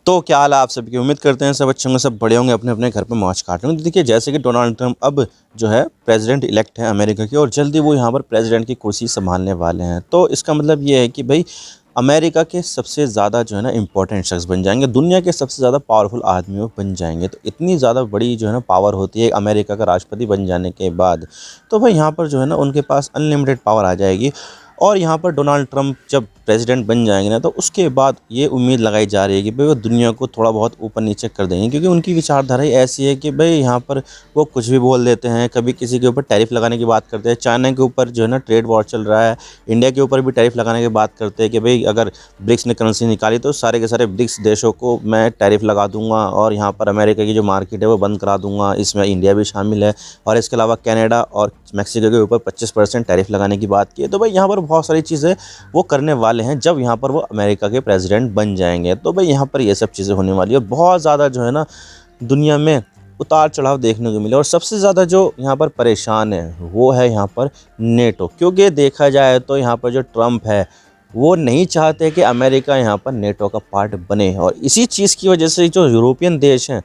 तो क्या हाल है आप सबकी। उम्मीद करते हैं सब अच्छे होंगे, सब बड़े होंगे, अपने अपने घर पे मौज काट रहे होंगे। तो देखिए, जैसे कि डोनाल्ड ट्रंप अब जो है प्रेसिडेंट इलेक्ट है अमेरिका के, और जल्दी वो यहाँ पर प्रेसिडेंट की कुर्सी संभालने वाले हैं। तो इसका मतलब ये है कि भाई अमेरिका के सबसे ज़्यादा जो है ना इम्पोर्टेंट शख्स बन जाएंगे, दुनिया के सबसे ज़्यादा पावरफुल आदमी वो बन जाएंगे। तो इतनी ज़्यादा बड़ी जो है ना पावर होती है अमेरिका का राष्ट्रपति बन जाने के बाद। तो भाई यहाँ पर जो है ना उनके पास अनलिमिटेड पावर आ जाएगी। और यहाँ पर डोनाल्ड ट्रंप जब प्रेसिडेंट बन जाएंगे ना, तो उसके बाद ये उम्मीद लगाई जा रही है कि भाई वो दुनिया को थोड़ा बहुत ऊपर नीचे कर देंगे, क्योंकि उनकी विचारधारा ही ऐसी है कि भाई यहाँ पर वो कुछ भी बोल देते हैं। कभी किसी के ऊपर टैरिफ लगाने की बात करते हैं, चाइना के ऊपर जो है ना ट्रेड वॉर चल रहा है, इंडिया के ऊपर भी टैरिफ लगाने की बात करते हैं कि भाई अगर ब्रिक्स ने करेंसी निकाली तो सारे के सारे ब्रिक्स देशों को मैं टैरिफ लगा दूंगा, और यहाँ पर अमेरिका की जो मार्केट है वो बंद करा दूंगा, इसमें इंडिया भी शामिल है। और इसके अलावा कनाडा और मैक्सिको के ऊपर 25% टैरिफ लगाने की बात की है। तो भाई यहाँ पर बहुत सारी चीज़ें वो करने वाले हैं जब यहाँ पर वो अमेरिका के प्रेसिडेंट बन जाएंगे। तो भाई यहाँ पर ये सब चीज़ें होने वाली है, और बहुत ज़्यादा जो है ना दुनिया में उतार चढ़ाव देखने को मिले। और सबसे ज़्यादा जो यहाँ पर परेशान है वो है यहाँ पर नेटो, क्योंकि देखा जाए तो यहाँ पर जो ट्रंप है वो नहीं चाहते कि अमेरिका यहाँ पर नेटो का पार्ट बने, और इसी चीज़ की वजह से जो यूरोपियन देश हैं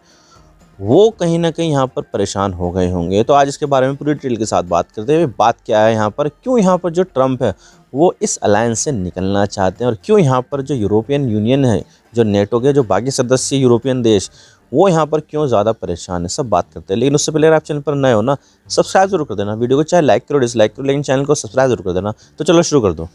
वो कहीं ना कहीं यहाँ पर परेशान हो गए होंगे। तो आज इसके बारे में पूरी डिटेल के साथ बात करते हैं। बात क्या है यहाँ पर, क्यों यहाँ पर जो ट्रंप है वो इस अलायंस से निकलना चाहते हैं, और क्यों यहाँ पर जो यूरोपियन यूनियन है, जो नेटो के जो बाकी सदस्य यूरोपियन देश, वो यहाँ पर क्यों ज़्यादा परेशान है, सब बात करते हैं। लेकिन उससे पहले अगर आप चैनल पर नए हो ना, सब्सक्राइब जरूर कर देना। वीडियो को चाहे लाइक करो डिसलाइक करो, लेकिन चैनल को सब्सक्राइब जरूर कर देना। तो चलो शुरू कर दो।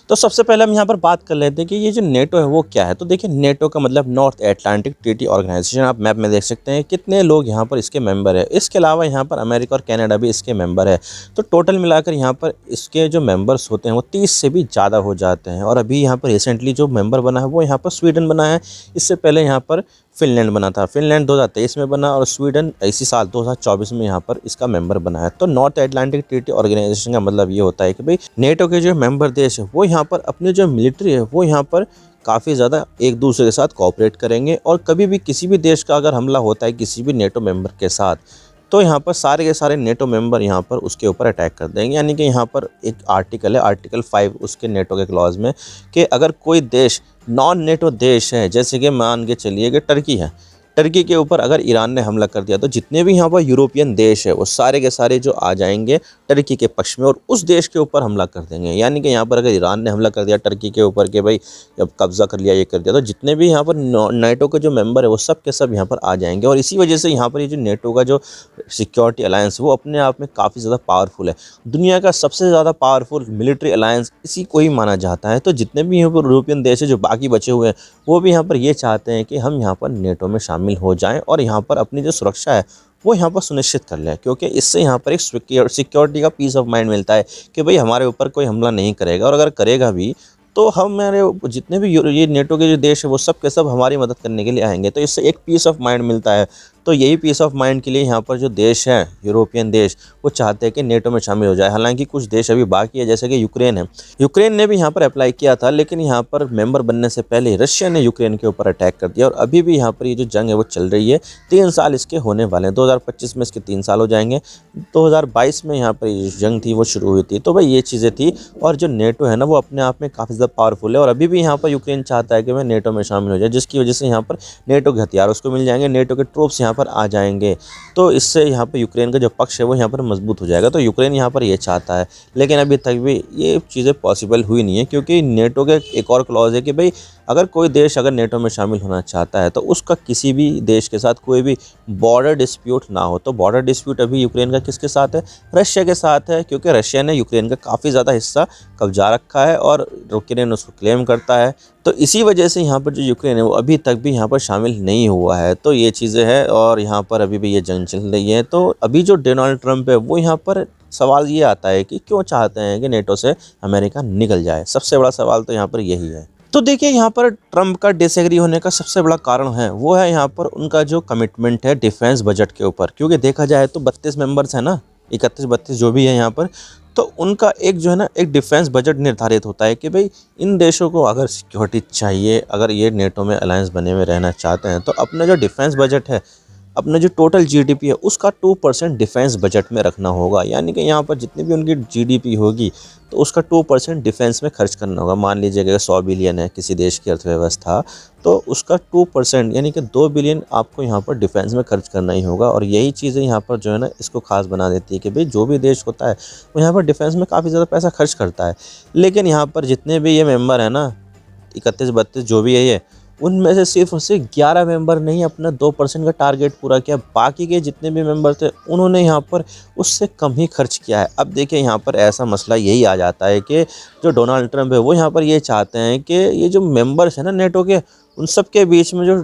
तो सबसे पहले हम यहाँ पर बात कर लेते हैं कि ये जो नेटो है वो क्या है। तो देखिए, नेटो का मतलब नॉर्थ एटलांटिक ट्रीटी ऑर्गेनाइजेशन। आप मैप में देख सकते हैं कितने लोग यहाँ पर इसके मेंबर है। इसके अलावा यहाँ पर अमेरिका और कनाडा भी इसके मेंबर है। तो टोटल मिलाकर यहाँ पर इसके जो मेंबर्स होते हैं वो 30 से भी ज़्यादा हो जाते हैं। और अभी यहाँ पर रिसेंटली जो मेंबर बना है वो यहाँ पर स्वीडन बना है। इससे पहले यहाँ पर फिनलैंड बना था, फिनलैंड 2023 में बना, और स्वीडन इसी साल 2024 में यहाँ पर इसका मेंबर बना है। तो नॉर्थ एटलांटिक ट्रीटी ऑर्गेनाइजेशन का मतलब ये होता है कि भाई नेटो के जो मेंबर देश है वो यहाँ पर अपनी जो मिलिट्री है वो यहाँ पर काफ़ी ज़्यादा एक दूसरे के साथ कोऑपरेट करेंगे। और कभी भी किसी भी देश का अगर हमला होता है किसी भी नेटो मेंबर के साथ, तो यहाँ पर सारे के सारे नेटो मेंबर यहाँ पर उसके ऊपर अटैक कर देंगे। यानी कि यहाँ पर एक आर्टिकल है, आर्टिकल 5 उसके नेटो के क्लॉज में, कि अगर कोई देश नॉन नेटो देश है, जैसे कि मान के चलिए कि टर्की है, टर्की के ऊपर अगर ईरान ने हमला कर दिया तो जितने भी यहाँ पर यूरोपियन देश है वो सारे के सारे जो आ जाएंगे टर्की के पक्ष में और उस देश के ऊपर हमला कर देंगे। यानी कि यहाँ पर अगर ईरान ने हमला कर दिया टर्की के ऊपर कि भाई जब कब्जा कर लिया, ये कर दिया, तो जितने भी यहाँ पर नेटो के जो मेंबर है वो सब के सब यहाँ पर आ जाएंगे। और इसी वजह से यहाँ पर ये जो नेटो का जो सिक्योरिटी अलायंस वो अपने आप में काफ़ी ज़्यादा पावरफुल है। दुनिया का सबसे ज़्यादा पावरफुल मिलिट्री अलायंस इसी को ही माना जाता है। तो जितने भी यहाँ पर यूरोपियन देश है जो बाकी बचे हुए हैं वो भी यहाँ पर ये चाहते हैं कि हम यहाँ पर नेटो में शामिल हो जाएं और यहाँ पर अपनी जो सुरक्षा है वो यहाँ पर सुनिश्चित कर लें, क्योंकि इससे यहाँ पर एक सिक्योरिटी का पीस ऑफ माइंड मिलता है कि भाई हमारे ऊपर कोई हमला नहीं करेगा, और अगर करेगा भी तो हमारे जितने भी ये नेटो के जो देश है वो सब के सब हमारी मदद करने के लिए आएंगे। तो इससे एक पीस ऑफ माइंड मिलता है। तो यही पीस ऑफ माइंड के लिए यहाँ पर जो देश हैं यूरोपियन देश वो चाहते हैं कि नेटो में शामिल हो जाए। हालांकि कुछ देश अभी बाकी है, जैसे कि यूक्रेन है, यूक्रेन ने भी यहाँ पर अप्लाई किया था, लेकिन यहाँ पर मेंबर बनने से पहले रशिया ने यूक्रेन के ऊपर अटैक कर दिया। और अभी भी यहाँ पर ये जो जंग है वो चल रही है। 3 साल इसके होने वाले हैं, 2025 में इसके 3 साल हो जाएंगे। 2022 में यहाँ पर ये जंग थी वो शुरू हुई थी। तो भाई ये चीज़ें थी। और जो नेटो है ना वो अपने आप में काफ़ी ज़्यादा पावरफुल है, और अभी भी यहाँ पर यूक्रेन चाहता है कि मैं नेटो में शामिल हो जाए, जिसकी वजह से यहाँ पर नेटो के हथियार उसको मिल जाएंगे, नेटो के ट्रूप्स यहाँ पर आ जाएंगे। तो इससे यहाँ पर यूक्रेन का जो पक्ष है वो यहाँ पर मजबूत हो जाएगा। तो यूक्रेन यहाँ पर ये चाहता है, लेकिन अभी तक भी ये चीज़ें पॉसिबल हुई नहीं है, क्योंकि नेटो के एक और क्लॉज है कि भाई अगर कोई देश अगर नेटो में शामिल होना चाहता है तो उसका किसी भी देश के साथ कोई भी बॉर्डर डिस्प्यूट ना हो। तो बॉर्डर डिस्प्यूट अभी यूक्रेन का किसके साथ है? रशिया के साथ है, क्योंकि रशिया ने यूक्रेन का काफ़ी ज़्यादा हिस्सा कब्जा रखा है और यूक्रेन उसको क्लेम करता है। तो इसी वजह से यहाँ पर जो यूक्रेन है वो अभी तक भी यहाँ पर शामिल नहीं हुआ है। तो ये चीज़ें हैं, और यहाँ पर अभी भी ये जंग चल रही है। तो अभी जो डोनाल्ड ट्रंप है वो यहाँ पर सवाल ये आता है कि क्यों चाहते हैं कि नेटो से अमेरिका निकल जाए। सबसे बड़ा सवाल तो यहाँ पर यही है। तो देखिए, यहाँ पर ट्रंप का डिसएग्री होने का सबसे बड़ा कारण है वो है यहाँ पर उनका जो कमिटमेंट है डिफेंस बजट के ऊपर। क्योंकि देखा जाए तो 32 मेंबर्स हैं ना, 31-32 जो भी है यहाँ पर, तो उनका एक जो है ना एक डिफेंस बजट निर्धारित होता है कि भाई इन देशों को अगर सिक्योरिटी चाहिए, अगर ये नेटो में अलायंस बने में रहना चाहते हैं, तो अपना जो डिफेंस बजट है अपना जो टोटल जीडीपी है उसका 2% डिफेंस बजट में रखना होगा। यानी कि यहाँ पर जितनी भी उनकी जीडीपी होगी तो उसका 2% डिफेंस में खर्च करना होगा। मान लीजिए अगर 100 बिलियन है किसी देश की अर्थव्यवस्था, तो उसका 2% यानी कि 2 बिलियन आपको यहाँ पर डिफेंस में खर्च करना ही होगा। और यही चीज़ें यहाँ पर जो है ना इसको खास बना देती है कि भाई जो भी देश होता है वो यहाँ पर डिफेंस में काफ़ी ज़्यादा पैसा खर्च करता है। लेकिन यहाँ पर जितने भी ये मेंबर हैं ना, 31-32 जो भी है ये, उनमें से सिर्फ और सिर्फ 11 मेंबर ने ही अपना 2% का टारगेट पूरा किया। बाकी के जितने भी मेंबर थे उन्होंने यहाँ पर उससे कम ही खर्च किया है। अब देखिए यहाँ पर ऐसा मसला यही आ जाता है कि जो डोनाल्ड ट्रंप है वो यहाँ पर ये चाहते हैं कि ये जो मेंबर्स हैं ना नेटो के, उन सब के बीच में जो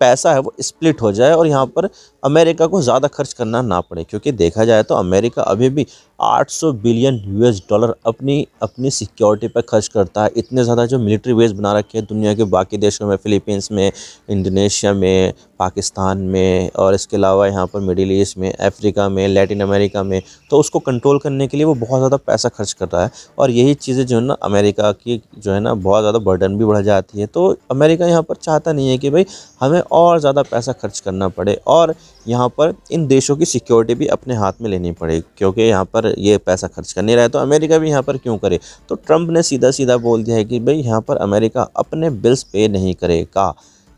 पैसा है वो स्प्लिट हो जाए और यहाँ पर अमेरिका को ज़्यादा खर्च करना ना पड़े। क्योंकि देखा जाए तो अमेरिका अभी भी 800 बिलियन यूएस डॉलर अपनी अपनी सिक्योरिटी पर खर्च करता है। इतने ज़्यादा जो मिलिट्री बेस बना रखे हैं दुनिया के बाकी देशों में, फिलीपींस में, इंडोनेशिया में, पाकिस्तान में, और इसके अलावा यहाँ पर मिडिल ईस्ट में, अफ्रीका में, लैटिन अमेरिका में, तो उसको कंट्रोल करने के लिए वो बहुत ज़्यादा पैसा खर्च कर रहा है। और यही चीज़ें जो है ना अमेरिका की जो है ना बहुत ज़्यादा बर्डन भी बढ़ जाती है। तो अमेरिका यहाँ पर चाहता नहीं है कि भाई हमें और ज़्यादा पैसा खर्च करना पड़े और यहाँ पर इन देशों की सिक्योरिटी भी अपने हाथ में लेनी पड़े। क्योंकि यहाँ पर ये पैसा खर्च कर नहीं रहा है तो अमेरिका भी यहाँ पर क्यों करे। तो ट्रंप ने सीधा सीधा बोल दिया है कि भाई यहाँ पर अमेरिका अपने बिल्स पे नहीं करेगा।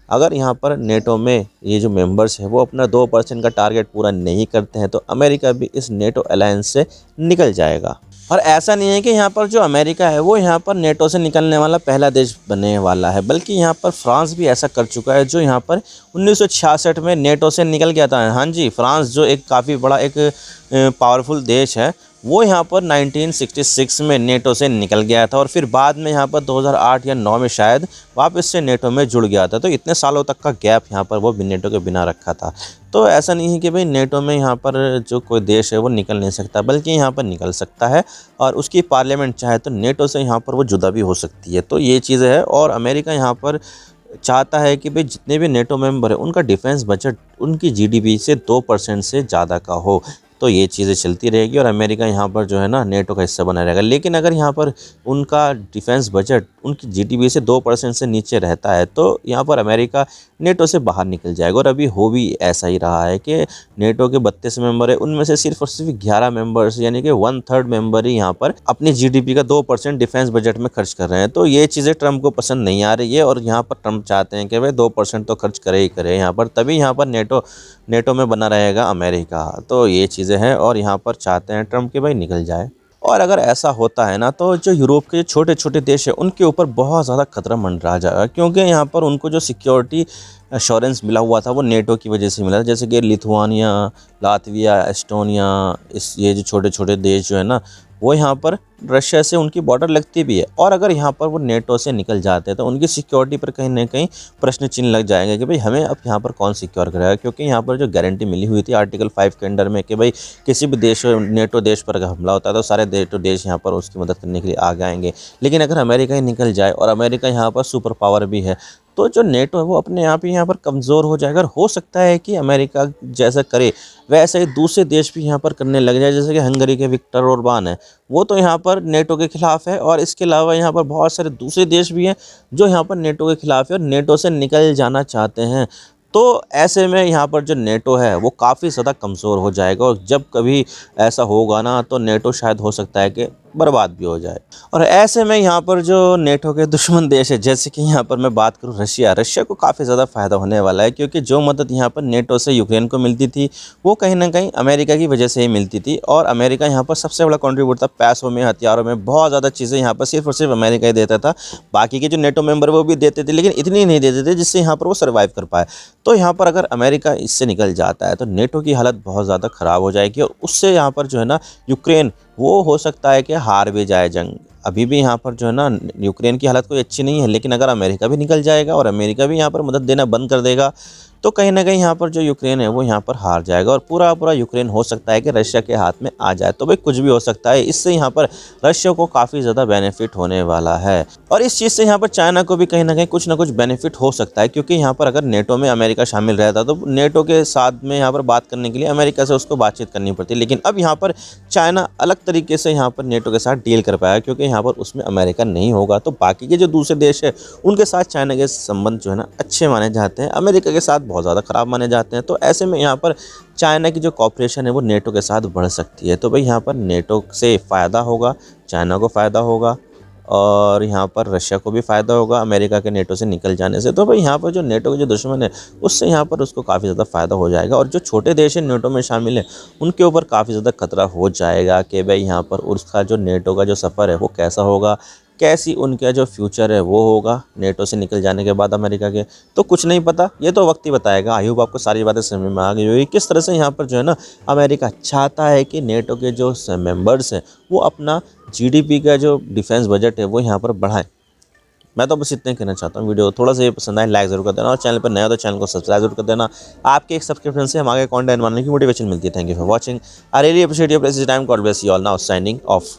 अगर यहाँ पर नेटो में ये जो मेंबर्स हैं वो अपना 2% का टारगेट पूरा नहीं करते हैं तो अमेरिका भी इस नेटो अलायंस से निकल जाएगा। और ऐसा नहीं है कि यहाँ पर जो अमेरिका है वो यहाँ पर नेटो से निकलने वाला पहला देश बनने वाला है, बल्कि यहाँ पर फ्रांस भी ऐसा कर चुका है जो यहाँ पर 1966 में नेटो से निकल गया था। हाँ जी, फ्रांस जो एक काफ़ी बड़ा एक पावरफुल देश है वो यहाँ पर 1966 में नेटो से निकल गया था और फिर बाद में यहाँ पर 2008 या 9 में शायद वापस से नेटो में जुड़ गया था। तो इतने सालों तक का गैप यहाँ पर वो नेटो के बिना रखा था। तो ऐसा नहीं है कि भाई नेटो में यहाँ पर जो कोई देश है वो निकल नहीं सकता, बल्कि यहाँ पर निकल सकता है और उसकी पार्लियामेंट चाहे तो नेटो से यहाँ पर वो जुदा भी हो सकती है। तो ये चीज़ है। और अमेरिका यहाँ पर चाहता है कि भाई जितने भी नेटो मेंबर है उनका डिफेंस बजट उनकी जीडीपी से 2% से ज़्यादा का हो। तो ये चीज़ें चलती रहेगी और अमेरिका यहाँ पर जो है ना नेटो का हिस्सा बना रहेगा। लेकिन अगर यहाँ पर उनका डिफेंस बजट उनकी जीडीपी से 2% से नीचे रहता है तो यहाँ पर अमेरिका नेटो से बाहर निकल जाएगा। और अभी हो भी ऐसा ही रहा है कि नेटो के 32 मेंबर है उनमें से सिर्फ और सिर्फ 11 मेंबर्स यानी कि 1/3 मेंबर ही यहाँ पर अपनी जीडीपी का 2% डिफेंस बजट में खर्च कर रहे हैं। तो ये चीज़ें ट्रंप को पसंद नहीं आ रही है और यहाँ पर ट्रंप चाहते हैं कि भाई 2% तो खर्च करे ही करे यहाँ पर, तभी यहाँ पर नेटो में बना रहेगा अमेरिका। तो ये चीज़ें हैं और यहाँ पर चाहते हैं ट्रंप के भाई निकल जाए। और अगर ऐसा होता है ना तो जो यूरोप के छोटे छोटे देश हैं उनके ऊपर बहुत ज़्यादा खतरा मंडरा जाएगा। क्योंकि यहाँ पर उनको जो सिक्योरिटी एश्योरेंस मिला हुआ था वो नेटो की वजह से मिला था। जैसे कि लिथुआनिया, लातविया, एस्टोनिया, ये जो छोटे छोटे देश जो है ना वो यहाँ पर रशिया से उनकी बॉर्डर लगती भी है। और अगर यहाँ पर वो नेटो से निकल जाते हैं तो उनकी सिक्योरिटी पर कहीं ना कहीं प्रश्न चिन्ह लग जाएगा कि भाई हमें अब यहाँ पर कौन सिक्योर करेगा। क्योंकि यहाँ पर जो गारंटी मिली हुई थी आर्टिकल 5 के अंडर में कि भाई किसी भी देश नेटो देश पर अगर हमला होता है तो सारे नेटो देश यहाँ पर उसकी मदद करने के लिए आगे आएंगे। लेकिन अगर अमेरिका ही निकल जाए और अमेरिका यहाँ पर सुपर पावर भी है तो जो नेटो है वो अपने आप ही यहाँ पर कमज़ोर हो जाएगा। और हो सकता है कि अमेरिका जैसा करे वैसे ही दूसरे देश भी यहाँ पर करने लग जाए। जैसे कि हंगरी के विक्टर ओरबान है वो तो यहाँ पर नेटो के खिलाफ़ है और इसके अलावा यहाँ पर बहुत सारे दूसरे देश भी हैं जो यहाँ पर नेटो के खिलाफ़ है और नेटो से निकल जाना चाहते हैं। तो ऐसे में यहाँ पर जो नेटो है वो काफ़ी ज़्यादा कमज़ोर हो जाएगा और जब कभी ऐसा होगा ना तो नेटो शायद हो सकता है कि बर्बाद भी हो जाए। और ऐसे में यहाँ पर जो नेटो के दुश्मन देश है जैसे कि यहाँ पर मैं बात करूँ रशिया को काफ़ी ज़्यादा फ़ायदा होने वाला है। क्योंकि जो मदद यहाँ पर नेटो से यूक्रेन को मिलती थी वो कहीं ना कहीं अमेरिका की वजह से ही मिलती थी। और अमेरिका यहाँ पर सबसे बड़ा कॉन्ट्रीब्यूट था पैसों में, हथियारों में, बहुत ज़्यादा चीज़ें यहाँ पर सिर्फ और सिर्फ अमेरिका ही देता था। बाकी के जो नेटो मेंबर वो भी देते थे लेकिन इतनी नहीं देते थे जिससे यहाँ पर वो सर्वाइव कर पाए। तो यहाँ पर अगर अमेरिका इससे निकल जाता है तो नेटो की हालत बहुत ज़्यादा ख़राब हो जाएगी और उससे यहाँ पर जो है ना यूक्रेन वो हो सकता है कि हार भी जाए जंग। अभी भी यहाँ पर जो है ना यूक्रेन की हालत कोई अच्छी नहीं है। लेकिन अगर अमेरिका भी निकल जाएगा और अमेरिका भी यहाँ पर मदद देना बंद कर देगा तो कहीं ना कहीं यहाँ पर जो यूक्रेन है वो यहाँ पर हार जाएगा और पूरा यूक्रेन हो सकता है कि रशिया के हाथ में आ जाए। तो भाई कुछ भी हो सकता है। इससे यहाँ पर रशिया को काफ़ी ज़्यादा बेनिफिट होने वाला है और इस चीज़ से यहाँ पर चाइना को भी कहीं ना कहीं कुछ ना कुछ बेनिफिट हो सकता है। क्योंकि यहाँ पर अगर नेटो में अमेरिका शामिल रहता तो नेटो के साथ में यहाँ पर बात करने के लिए अमेरिका से उसको बातचीत करनी पड़ती। लेकिन अब यहाँ पर चाइना अलग तरीके से यहाँ पर नेटो के साथ डील कर पाया क्योंकि यहाँ पर उसमें अमेरिका नहीं होगा। तो बाकी के जो दूसरे देश है उनके साथ चाइना के संबंध जो है ना अच्छे माने जाते हैं। अमेरिका के साथ बहुत ज़्यादा ख़राब माने जाते हैं। तो ऐसे में यहाँ पर चाइना की जो कॉपरेशन है वो नेटो के साथ बढ़ सकती है। तो भाई यहाँ पर नेटो से फ़ायदा होगा, चाइना को फ़ायदा होगा और यहाँ पर रशिया को भी फ़ायदा होगा अमेरिका के नेटो से निकल जाने से। तो भाई यहाँ पर जो नेटो के जो दुश्मन है उससे यहाँ पर उसको काफ़ी ज़्यादा फ़ायदा हो जाएगा और जो छोटे देश हैं नेटो में शामिल हैं उनके ऊपर काफ़ी ज़्यादा खतरा हो जाएगा कि भाई यहाँ पर उसका जो नेटो का जो सफ़र है वो कैसा होगा, कैसी उनका जो फ्यूचर है वो होगा नेटो से निकल जाने के बाद अमेरिका के। तो कुछ नहीं पता, ये तो वक्त ही बताएगा। आई होप आपको सारी बातें समझ में आ गई होगी किस तरह से यहाँ पर जो है ना अमेरिका चाहता है कि नेटो के जो मेंबर्स हैं वो अपना जीडीपी का जो डिफेंस बजट है वो यहाँ पर बढ़ाएं। मैं तो बस इतना ही कहना चाहता हूँ। वीडियो थोड़ा सा ये पसंद आए लाइक ज़रूर कर देना और चैनल पर नया हो तो चैनल को सब्सक्राइब जरूर कर देना। आपके एक सब्सक्रिप्शन से हमारे कंटेंट बनाने की मोटिवेशन मिलती है। Thank you for watching. I really appreciate your precious time. God bless you all. Now signing off.